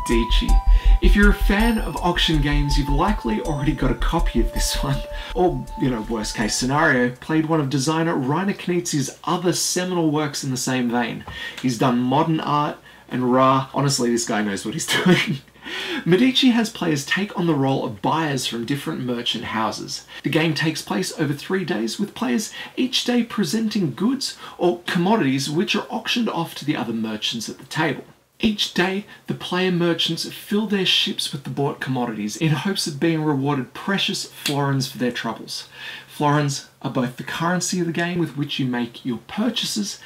Medici. If you're a fan of auction games, you've likely already got a copy of this one. Or, worst case scenario, played one of designer Reiner Knizi's other seminal works in the same vein. He's done modern art and honestly, this guy knows what he's doing. Medici has players take on the role of buyers from different merchant houses. The game takes place over 3 days, with players each day presenting goods or commodities which are auctioned off to the other merchants at the table. Each day, the player merchants fill their ships with the bought commodities in hopes of being rewarded precious florins for their troubles. Florins are both the currency of the game with which you make your purchases,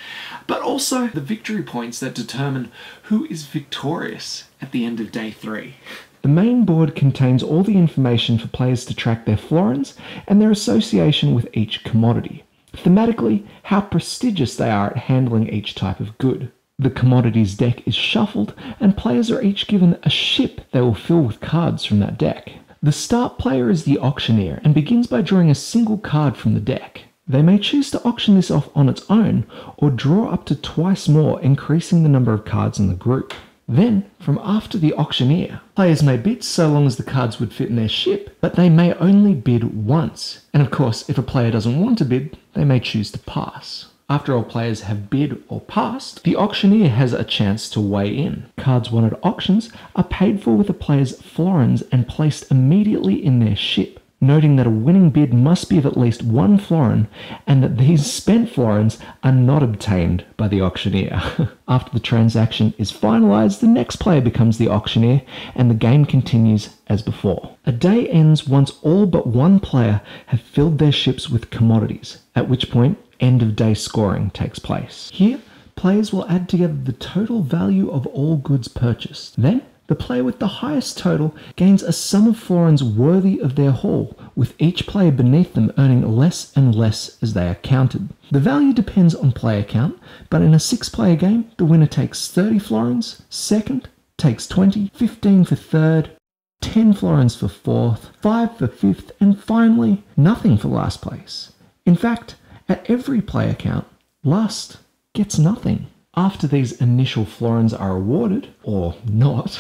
but also the victory points that determine who is victorious at the end of day 3. The main board contains all the information for players to track their florins and their association with each commodity. Thematically, how prestigious they are at handling each type of good. The commodities deck is shuffled, and players are each given a ship they will fill with cards from that deck. The start player is the auctioneer and begins by drawing a single card from the deck. They may choose to auction this off on its own, or draw up to twice more, increasing the number of cards in the group. Then, from after the auctioneer, players may bid so long as the cards would fit in their ship, but they may only bid once. And of course, if a player doesn't want to bid, they may choose to pass. After all players have bid or passed, the auctioneer has a chance to weigh in. Cards won at auctions are paid for with the player's florins and placed immediately in their ship, noting that a winning bid must be of at least 1 florin and that these spent florins are not obtained by the auctioneer. After the transaction is finalized, the next player becomes the auctioneer and the game continues as before. A day ends once all but 1 player have filled their ships with commodities, at which point end of day scoring takes place. Here, players will add together the total value of all goods purchased. Then, the player with the highest total gains a sum of florins worthy of their haul, with each player beneath them earning less and less as they are counted. The value depends on player count, but in a 6-player game, the winner takes 30 florins, second takes 20, 15 for third, 10 florins for fourth, 5 for fifth, and finally, nothing for last place. In fact, at every player count, last gets nothing. After these initial florins are awarded, or not,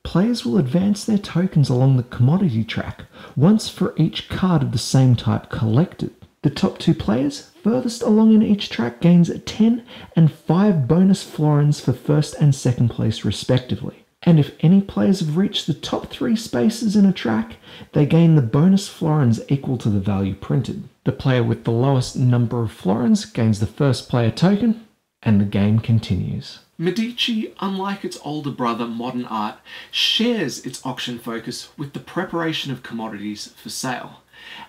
players will advance their tokens along the commodity track, once for each card of the same type collected. The top 2 players furthest along in each track gains 10 and 5 bonus florins for first and second place respectively. And if any players have reached the top 3 spaces in a track, they gain the bonus florins equal to the value printed. The player with the lowest number of florins gains the first player token, and the game continues. Medici, unlike its older brother modern art, shares its auction focus with the preparation of commodities for sale.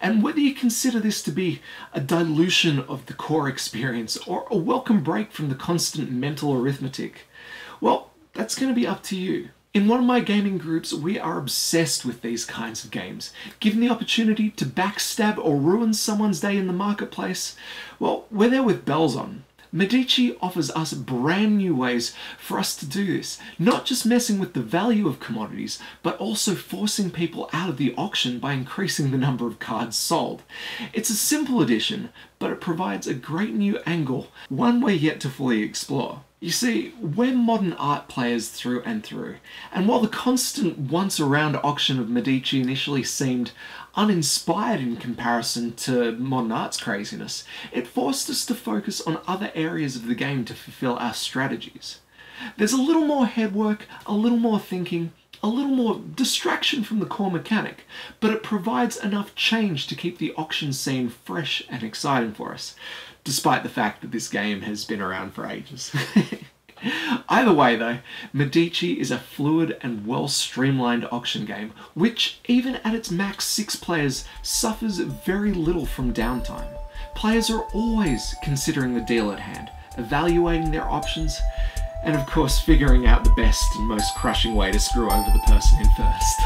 And whether you consider this to be a dilution of the core experience or a welcome break from the constant mental arithmetic, well, that's going to be up to you. In one of my gaming groups, we are obsessed with these kinds of games. Given the opportunity to backstab or ruin someone's day in the marketplace, well, we're there with bells on. Medici offers us brand new ways for us to do this, not just messing with the value of commodities, but also forcing people out of the auction by increasing the number of cards sold. It's a simple addition, but it provides a great new angle, one we're yet to fully explore. You see, we're modern art players through and through, and while the constant once-around auction of Medici initially seemed uninspired in comparison to modern art's craziness, it forced us to focus on other areas of the game to fulfill our strategies. There's a little more headwork, a little more thinking, a little more distraction from the core mechanic, but it provides enough change to keep the auction scene fresh and exciting for us, despite the fact that this game has been around for ages. Either way though, Medici is a fluid and well-streamlined auction game, which, even at its max 6 players, suffers very little from downtime. Players are always considering the deal at hand, evaluating their options, and of course figuring out the best and most crushing way to screw over the person in first.